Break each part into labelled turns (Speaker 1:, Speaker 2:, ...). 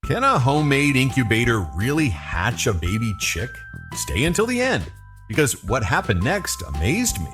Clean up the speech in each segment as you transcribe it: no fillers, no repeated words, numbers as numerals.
Speaker 1: Can a homemade incubator really hatch a baby chick? Stay until the end, because what happened next amazed me.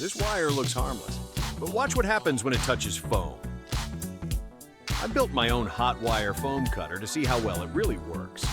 Speaker 1: This wire looks harmless, but watch what happens when it touches foam. I built my own hot wire foam cutter to see how well it really works.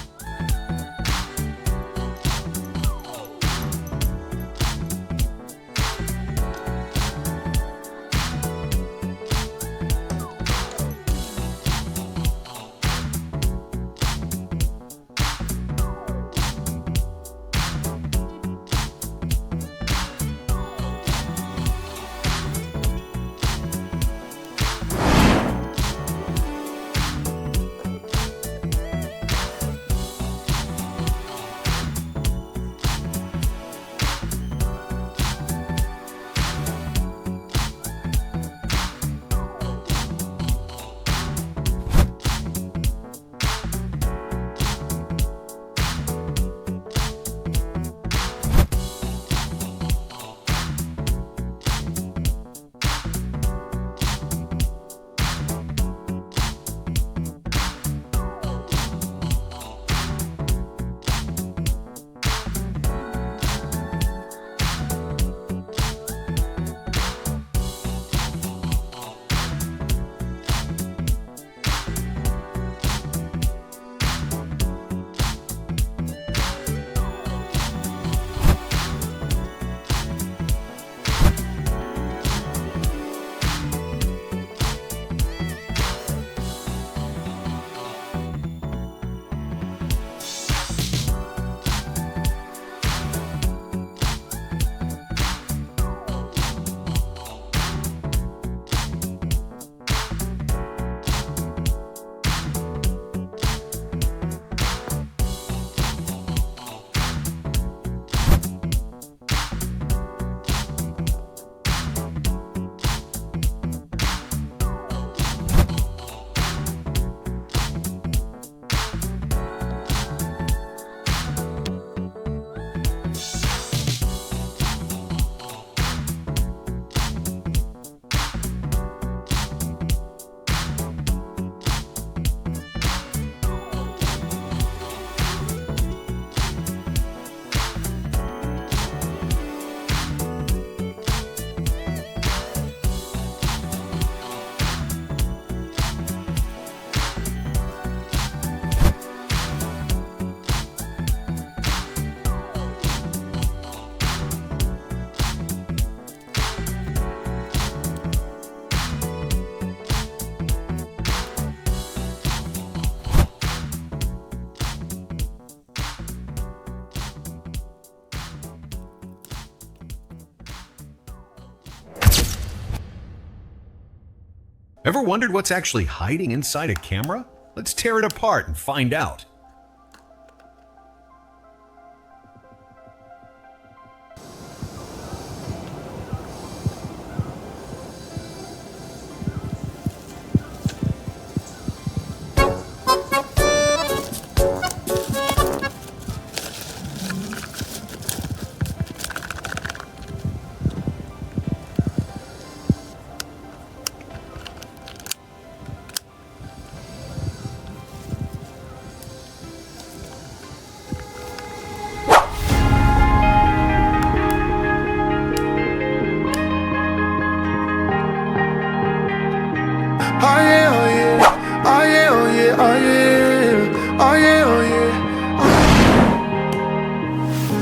Speaker 1: Ever wondered what's actually hiding inside a camera? Let's tear it apart and find out.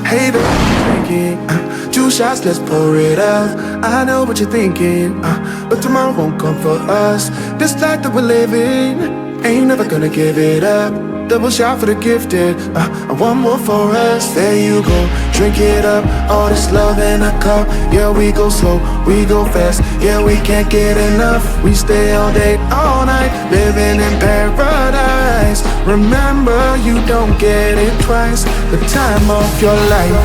Speaker 2: Hey, baby, drinking, 2 shots, let's pour it out. I know what you're thinking, but tomorrow won't come for us. This life that we're living, ain't never gonna give it up. Double shot for the gifted, and one more for us. There you go, drink it up. All this love in a cup. Yeah, we go slow, we go fast. Yeah, we can't get enough. We stay all day, all night, living in paradise. Remember, you don't get it twice. The time of your life.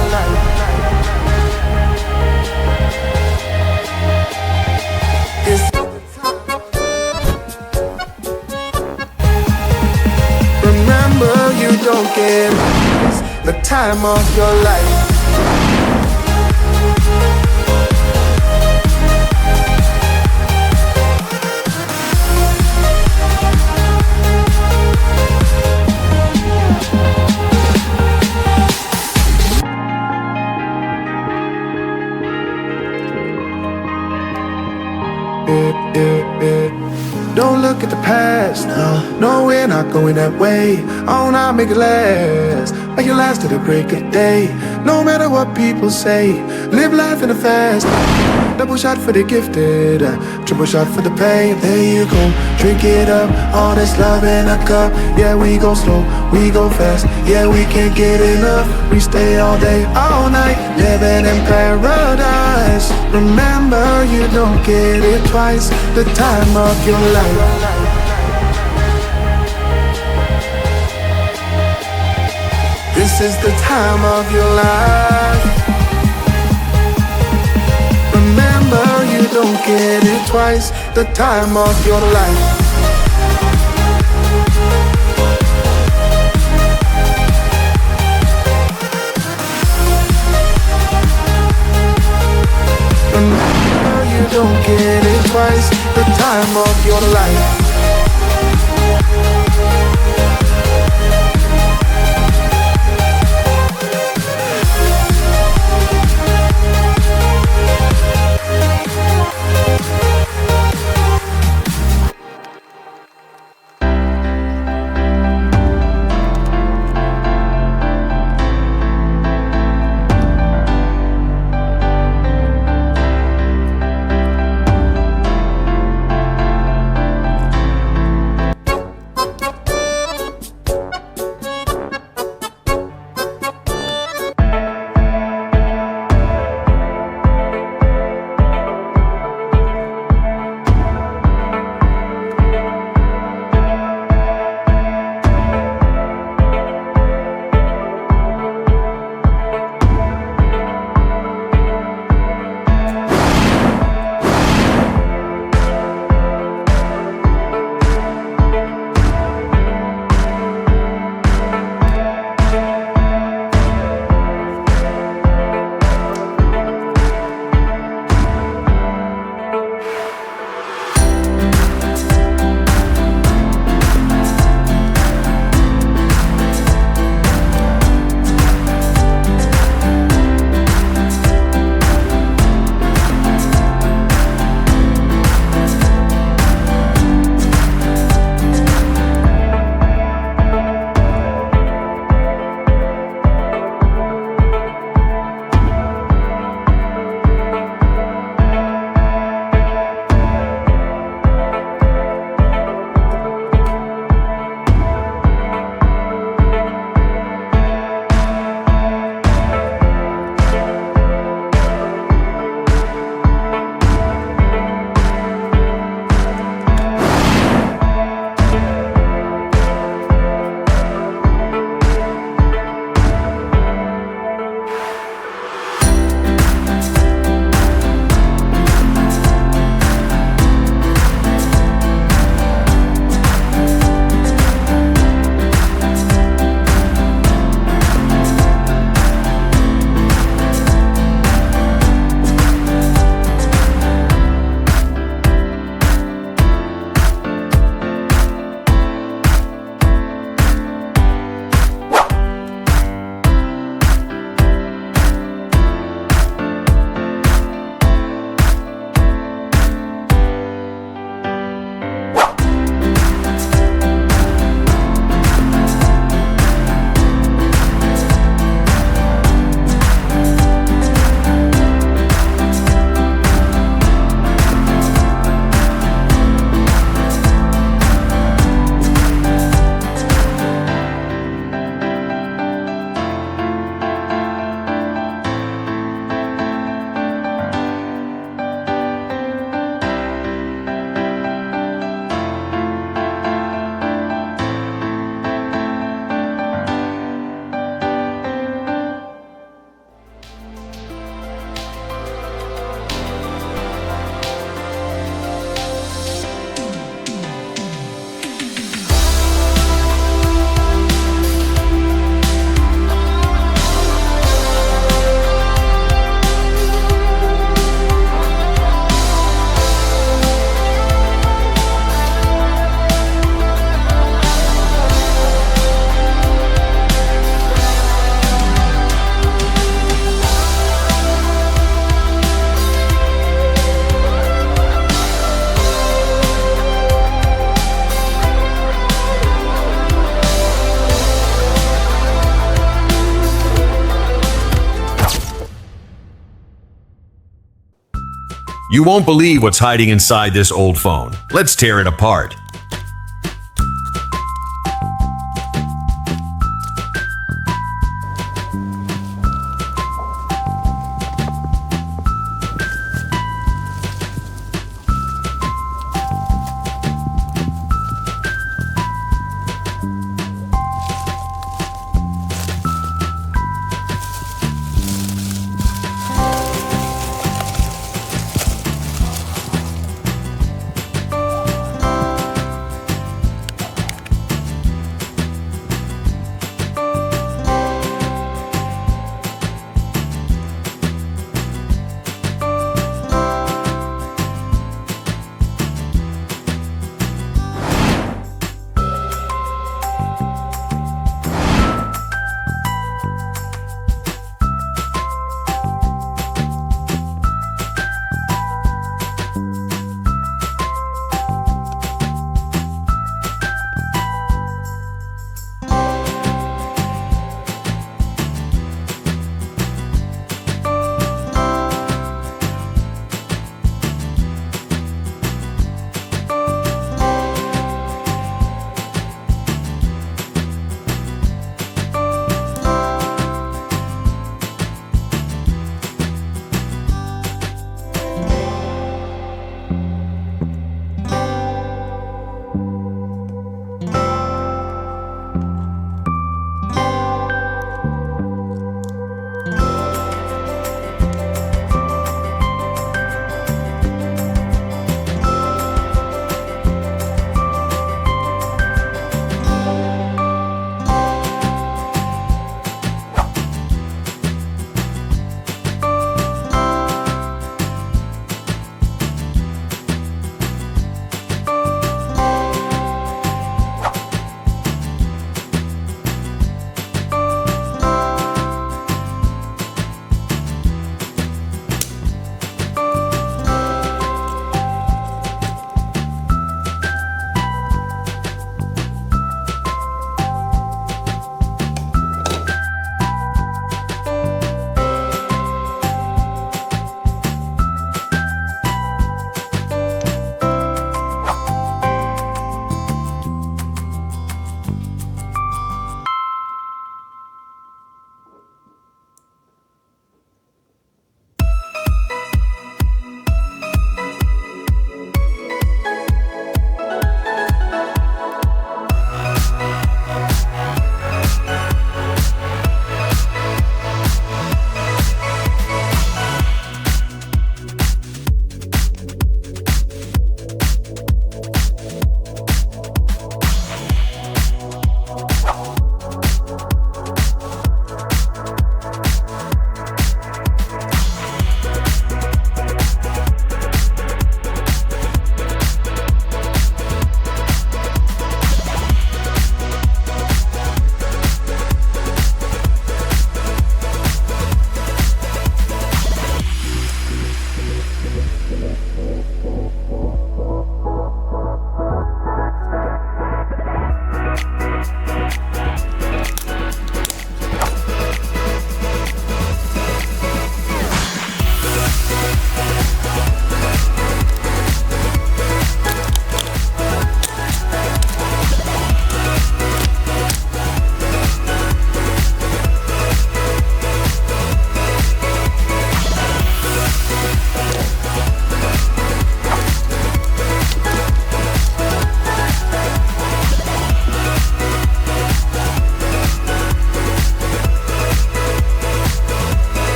Speaker 2: Remember, you don't get the time of your life. Don't look at the past, no, we're not going that way. Oh, now make it last, make it last to the break of day. No matter what people say, live life in a fast. Double shot for the gifted, triple shot for the pain. There you go, drink it up. All this love in a cup. Yeah, we go slow, we go fast. Yeah, we can't get enough. We stay all day, all night, living in paradise. Remember, you don't get it twice. The time of your life. This is the time of your life. Remember, you don't get it twice. The time of your life. Remember, you don't get it twice. The time of your life.
Speaker 1: You won't believe what's hiding inside this old phone. Let's tear it apart.